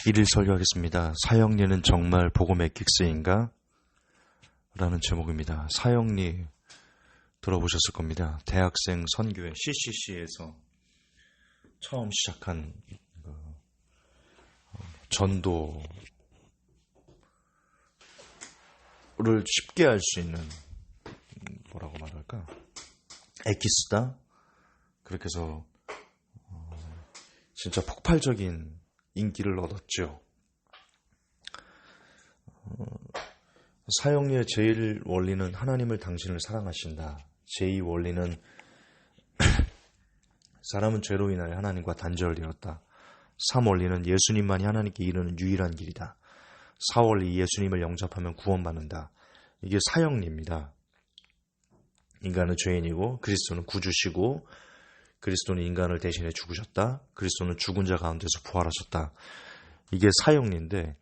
일일 설교하겠습니다. 사형리는 정말 복음의 긱스인가? 라는 제목입니다. 사형리 들어보셨을 겁니다. 대학생 선교회 CCC에서 처음 시작한 전도를 쉽게 할 수 있는 뭐라고 말할까? 에키스다? 그렇게 해서 진짜 폭발적인 인기를 얻었죠. 사형리의 제일 원리는 하나님을 당신을 사랑하신다. 제2 원리는 사람은 죄로 인하여 하나님과 단절되었다. 3 원리는 예수님만이 하나님께 이르는 유일한 길이다. 4 원리 예수님을 영접하면 구원받는다. 이게 사형리입니다. 인간은 죄인이고 그리스도는 구주시고 그리스도는 인간을 대신해 죽으셨다. 그리스도는 죽은 자 가운데서 부활하셨다. 이게 사형리인데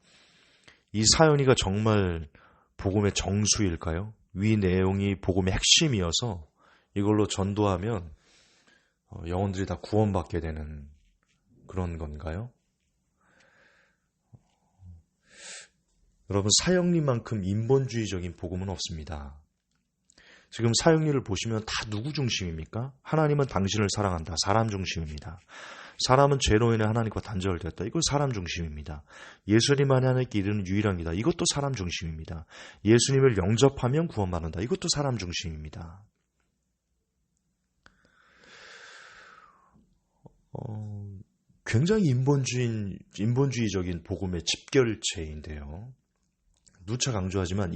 이 사형리가 정말 복음의 정수일까요? 위 내용이 복음의 핵심이어서 이걸로 전도하면 영혼들이 다 구원받게 되는 그런 건가요? 여러분, 사형리만큼 인본주의적인 복음은 없습니다. 지금 사형리를 보시면 다 누구 중심입니까? 하나님은 당신을 사랑한다. 사람 중심입니다. 사람은 죄로 인해 하나님과 단절되었다. 이건 사람 중심입니다. 예수님만이 하나님께 이르는 유일한 길이다. 이것도 사람 중심입니다. 예수님을 영접하면 구원받는다. 이것도 사람 중심입니다. 굉장히 인본주의적인 복음의 집결체인데요. 누차 강조하지만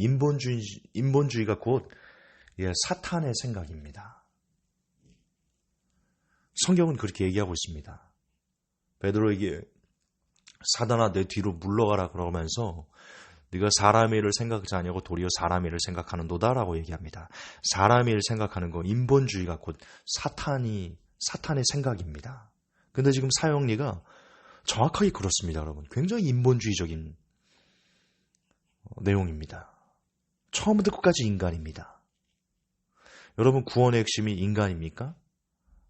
인본주의가 곧 사탄의 생각입니다. 성경은 그렇게 얘기하고 있습니다. 베드로에게 사단아 내 뒤로 물러가라 그러면서 네가 사람의 일을 생각하지 아니하고 도리어 사람의 일을 생각하는도다라고 얘기합니다. 사람의 일을 생각하는 건 인본주의가 곧 사탄의 생각입니다. 근데 지금 사형리가 정확하게 그렇습니다, 여러분. 굉장히 인본주의적인 내용입니다. 처음부터 끝까지 인간입니다. 여러분, 구원의 핵심이 인간입니까?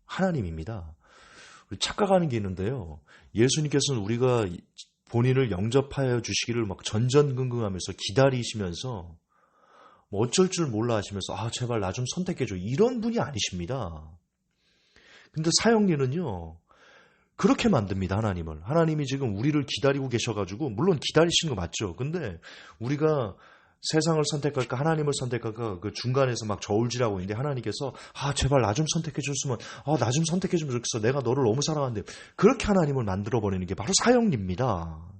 하나님입니다. 착각하는 게 있는데요. 예수님께서는 우리가 본인을 영접하여 주시기를 막 전전긍긍하면서 기다리시면서 어쩔 줄 몰라 하시면서 제발 나 좀 선택해 줘. 이런 분이 아니십니다. 근데 사형리는요. 그렇게 만듭니다. 하나님이 지금 우리를 기다리고 계셔가지고 물론 기다리시는 거 맞죠. 근데 우리가 세상을 선택할까 하나님을 선택할까 그 중간에서 막 저울질하고 있는데 하나님께서 제발 나 좀 선택해 줬으면 나 좀 선택해 주면 좋겠어. 내가 너를 너무 사랑하는데 그렇게 하나님을 만들어버리는 게 바로 사형리입니다.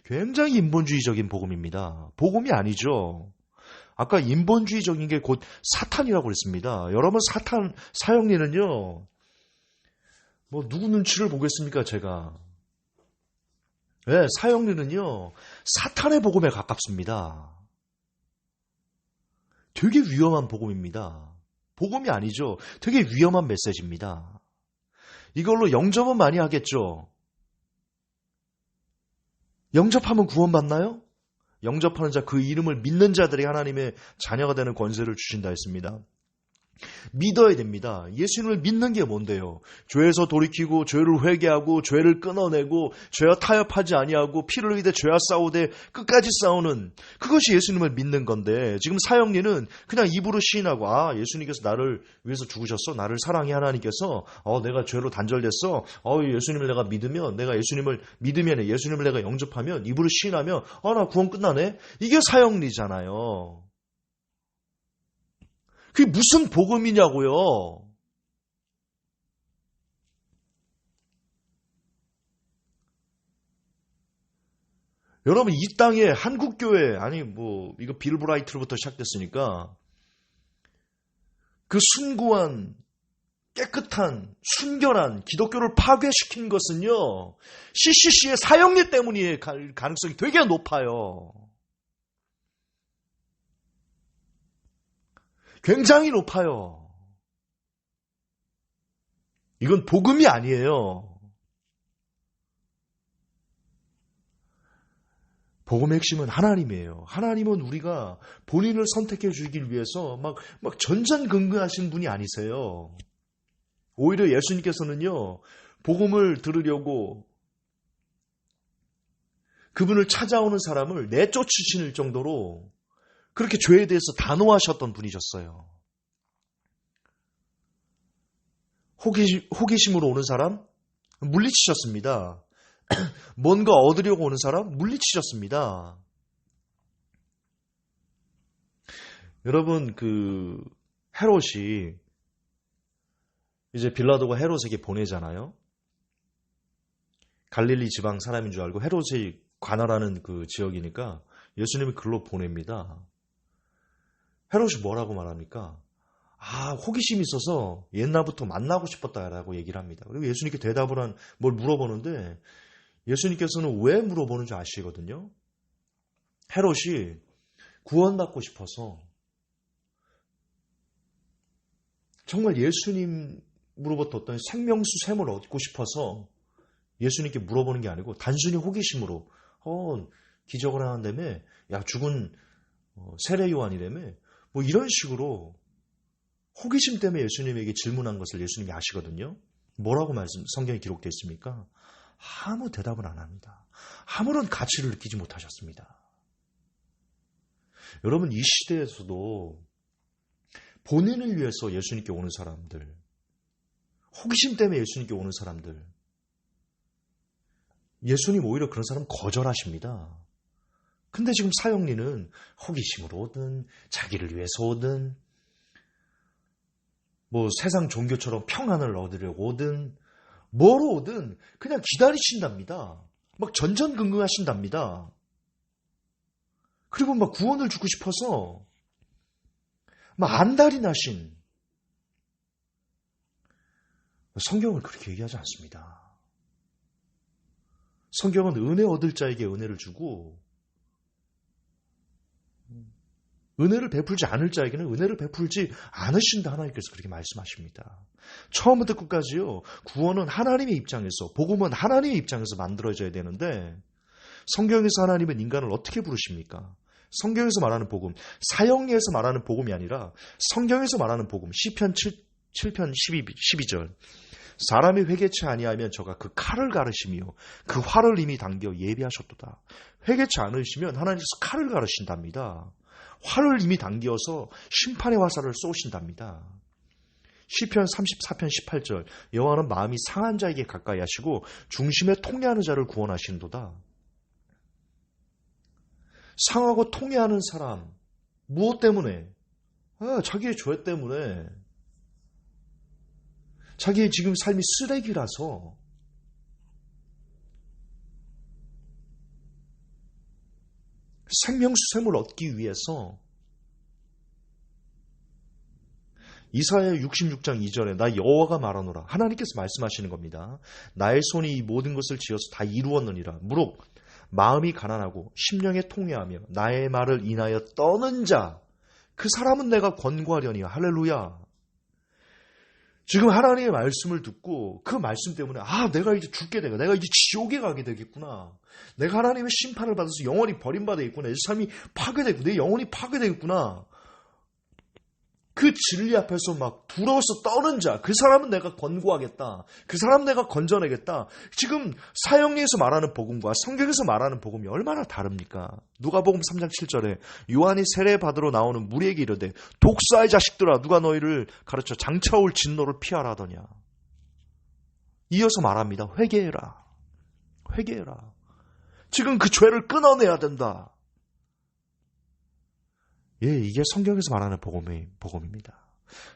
굉장히 인본주의적인 복음입니다. 복음이 아니죠. 아까 인본주의적인 게 곧 사탄이라고 그랬습니다. 여러분 사형리는요. 누구 눈치를 보겠습니까 제가. 네, 사형리는요. 사탄의 복음에 가깝습니다. 되게 위험한 복음입니다. 복음이 아니죠. 되게 위험한 메시지입니다. 이걸로 영접은 많이 하겠죠. 영접하면 구원받나요? 영접하는 자, 그 이름을 믿는 자들이 하나님의 자녀가 되는 권세를 주신다 했습니다. 믿어야 됩니다. 예수님을 믿는 게 뭔데요? 죄에서 돌이키고 죄를 회개하고 죄를 끊어내고 죄와 타협하지 아니하고 피를 위해 죄와 싸우되 끝까지 싸우는 그것이 예수님을 믿는 건데 지금 사형리는 그냥 입으로 시인하고 예수님께서 나를 위해서 죽으셨어. 나를 사랑해 하나님께서 내가 죄로 단절됐어. 예수님을 내가 믿으면 예수님을 내가 영접하면 입으로 시인하면 나 구원 끝나네. 이게 사형리잖아요. 그게 무슨 복음이냐고요. 여러분 이 땅에 한국교회 이거 빌브라이트로부터 시작됐으니까 그 순고한 깨끗한 순결한 기독교를 파괴시킨 것은요. CCC의 사형리 때문일 가능성이 되게 높아요. 굉장히 높아요. 이건 복음이 아니에요. 복음의 핵심은 하나님이에요. 하나님은 우리가 본인을 선택해 주길 위해서 막 전전긍긍하신 분이 아니세요. 오히려 예수님께서는요, 복음을 들으려고 그분을 찾아오는 사람을 내쫓으실 정도로 그렇게 죄에 대해서 단호하셨던 분이셨어요. 호기심으로 오는 사람 물리치셨습니다. 뭔가 얻으려고 오는 사람 물리치셨습니다. 여러분, 헤롯이 이제 빌라도가 헤롯에게 보내잖아요. 갈릴리 지방 사람인 줄 알고 헤롯이 관할하는 그 지역이니까 예수님이 글로 보냅니다. 헤롯이 뭐라고 말합니까? 호기심이 있어서 옛날부터 만나고 싶었다라고 얘기를 합니다. 그리고 예수님께 대답을 뭘 물어보는데 예수님께서는 왜 물어보는지 아시거든요. 헤롯이 구원받고 싶어서 정말 예수님으로부터 어떤 생명수 샘을 얻고 싶어서 예수님께 물어보는 게 아니고 단순히 호기심으로 기적을 하는다며 죽은 세례 요한이라며 뭐 이런 식으로 호기심 때문에 예수님에게 질문한 것을 예수님이 아시거든요. 뭐라고 성경에 기록되어 있습니까? 아무 대답을 안 합니다. 아무런 가치를 느끼지 못하셨습니다. 여러분, 이 시대에서도 본인을 위해서 예수님께 오는 사람들, 호기심 때문에 예수님께 오는 사람들, 예수님 오히려 그런 사람 거절하십니다. 근데 지금 사형리는 호기심으로 오든 자기를 위해서 오든 뭐 세상 종교처럼 평안을 얻으려고 오든 뭐로 오든 그냥 기다리신답니다. 막 전전긍긍하신답니다. 그리고 막 구원을 주고 싶어서 막 안달이 나신, 성경은 그렇게 얘기하지 않습니다. 성경은 은혜 얻을 자에게 은혜를 주고 은혜를 베풀지 않을 자에게는 은혜를 베풀지 않으신다. 하나님께서 그렇게 말씀하십니다. 처음부터 끝까지요. 구원은 하나님의 입장에서, 복음은 하나님의 입장에서 만들어져야 되는데 성경에서 하나님은 인간을 어떻게 부르십니까? 성경에서 말하는 복음, 사형리에서 말하는 복음이 아니라 성경에서 말하는 복음, 시편 7편 12절. 사람이 회개치 아니하면 저가 그 칼을 가르시며 그 활을 이미 당겨 예비하셨도다. 회개치 않으시면 하나님께서 칼을 가르신답니다. 활을 이미 당겨서 심판의 화살을 쏘신답니다. 시편 34편 18절. 여호와는 마음이 상한 자에게 가까이 하시고 중심에 통해하는 자를 구원하시는도다. 상하고 통해하는 사람, 무엇 때문에? 자기의 죄 때문에. 자기의 지금 삶이 쓰레기라서. 생명수샘을 얻기 위해서. 이사야 66장 2절에 나 여호와가 말하노라. 하나님께서 말씀하시는 겁니다. 나의 손이 이 모든 것을 지어서 다 이루었느니라. 무릇 마음이 가난하고 심령에 통회하며 나의 말을 인하여 떠는 자, 그 사람은 내가 권고하려니. 할렐루야. 지금 하나님의 말씀을 듣고 그 말씀 때문에 내가 이제 죽게 되고 내가 이제 지옥에 가게 되겠구나. 내가 하나님의 심판을 받아서 영원히 버림받아야겠구나. 내 삶이 파괴되고 내 영혼이 파괴되겠구나. 그 진리 앞에서 막 두려워서 떠는 자, 그 사람은 내가 권고하겠다. 그 사람은 내가 건져내겠다. 지금 사형리에서 말하는 복음과 성경에서 말하는 복음이 얼마나 다릅니까? 누가복음 3장 7절에 요한이 세례 받으러 나오는 무리에게 이르되 독사의 자식들아, 누가 너희를 가르쳐 장차올 진노를 피하라 하더냐. 이어서 말합니다. 회개해라. 회개해라. 지금 그 죄를 끊어내야 된다. 이게 성경에서 말하는 복음입니다.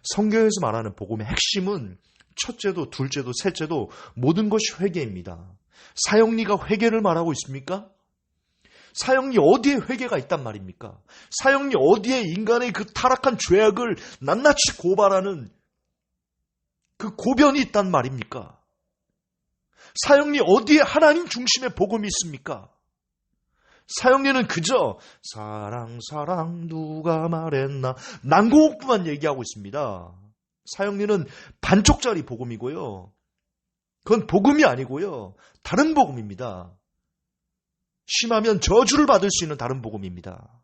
성경에서 말하는 복음의 핵심은 첫째도 둘째도 셋째도 모든 것이 회개입니다. 사형리가 회개를 말하고 있습니까? 사형리 어디에 회개가 있단 말입니까? 사형리 어디에 인간의 그 타락한 죄악을 낱낱이 고발하는 그 고변이 있단 말입니까? 사형리 어디에 하나님 중심의 복음이 있습니까? 사형리는 그저 사랑 누가 말했나 난고곡부만 얘기하고 있습니다. 사형리는 반쪽짜리 복음이고요. 그건 복음이 아니고요. 다른 복음입니다. 심하면 저주를 받을 수 있는 다른 복음입니다.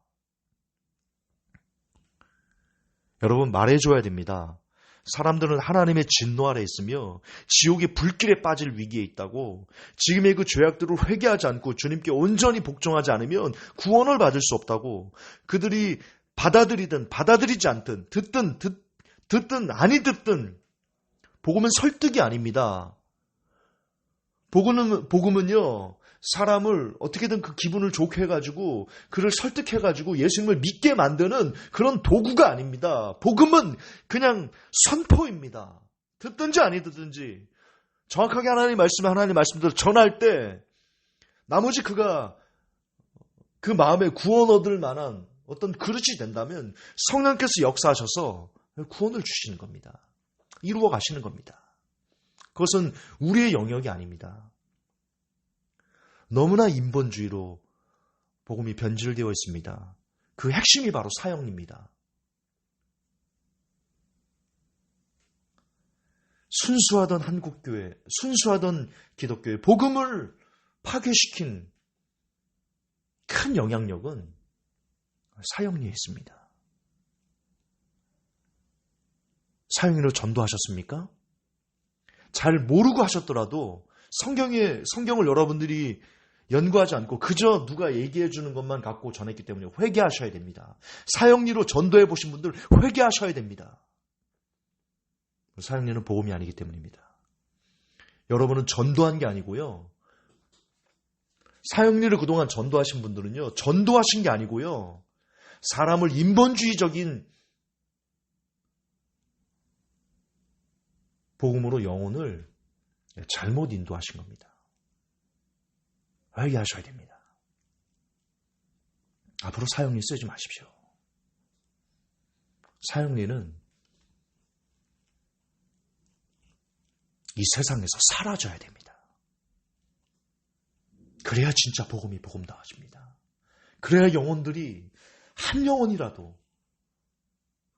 여러분, 말해줘야 됩니다. 사람들은 하나님의 진노 아래 있으며 지옥의 불길에 빠질 위기에 있다고, 지금의 그 죄악들을 회개하지 않고 주님께 온전히 복종하지 않으면 구원을 받을 수 없다고, 그들이 받아들이든 받아들이지 않든 듣든 아니 듣든 복음은 설득이 아닙니다. 복음은요, 사람을 어떻게든 그 기분을 좋게 해가지고 그를 설득해가지고 예수님을 믿게 만드는 그런 도구가 아닙니다. 복음은 그냥 선포입니다. 듣든지 아니 듣든지 정확하게 하나님 말씀대로 전할 때 나머지 그가 그 마음에 구원 얻을 만한 어떤 그릇이 된다면 성령께서 역사하셔서 구원을 주시는 겁니다. 이루어 가시는 겁니다. 그것은 우리의 영역이 아닙니다. 너무나 인본주의로 복음이 변질되어 있습니다. 그 핵심이 바로 사형리입니다. 순수하던 한국교회, 순수하던 기독교회, 복음을 파괴시킨 큰 영향력은 사형리에 있습니다. 사형리로 전도하셨습니까? 잘 모르고 하셨더라도 성경을 여러분들이 연구하지 않고 그저 누가 얘기해 주는 것만 갖고 전했기 때문에 회개하셔야 됩니다. 사형리로 전도해 보신 분들 회개하셔야 됩니다. 사형리는 복음이 아니기 때문입니다. 여러분은 전도한 게 아니고요. 사형리를 그동안 전도하신 분들은요, 전도하신 게 아니고요, 사람을 인본주의적인 복음으로 영혼을 잘못 인도하신 겁니다. 회개하셔야 됩니다. 앞으로 사형리 쓰지 마십시오. 사형리는 이 세상에서 사라져야 됩니다. 그래야 진짜 복음이 복음다워집니다. 그래야 영혼들이 한 영혼이라도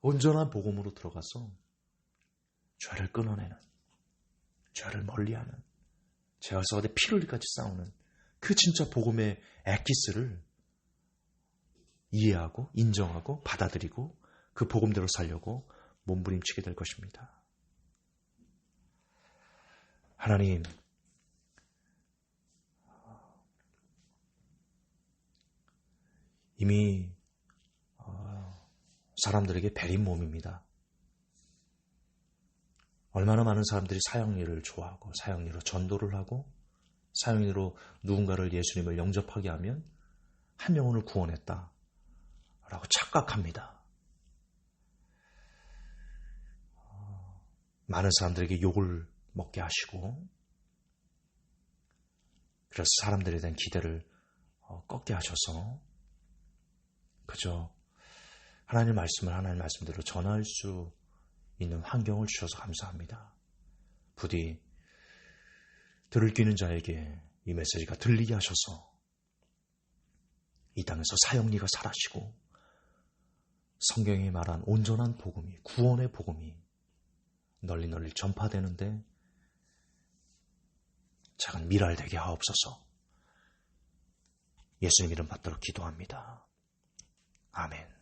온전한 복음으로 들어가서 죄를 끊어내는, 죄를 멀리하는, 죄와 싸우되 피를 흘리까지 싸우는 그 진짜 복음의 엑기스를 이해하고 인정하고 받아들이고 그 복음대로 살려고 몸부림치게 될 것입니다. 하나님, 이미 사람들에게 베린 몸입니다. 얼마나 많은 사람들이 사형리를 좋아하고 사형리로 전도를 하고 사형리로 누군가를 예수님을 영접하게 하면 한 영혼을 구원했다 라고 착각합니다. 많은 사람들에게 욕을 먹게 하시고 그래서 사람들에 대한 기대를 꺾게 하셔서 그저 하나님의 말씀을 하나님의 말씀대로 전할 수 있는 환경을 주셔서 감사합니다. 부디 들을 귀 있는 자에게 이 메시지가 들리게 하셔서 이 땅에서 사형리가 사라지고 성경이 말한 온전한 복음이, 구원의 복음이 널리 전파되는데 작은 미랄되게 하옵소서. 예수님 이름 받도록 기도합니다. 아멘.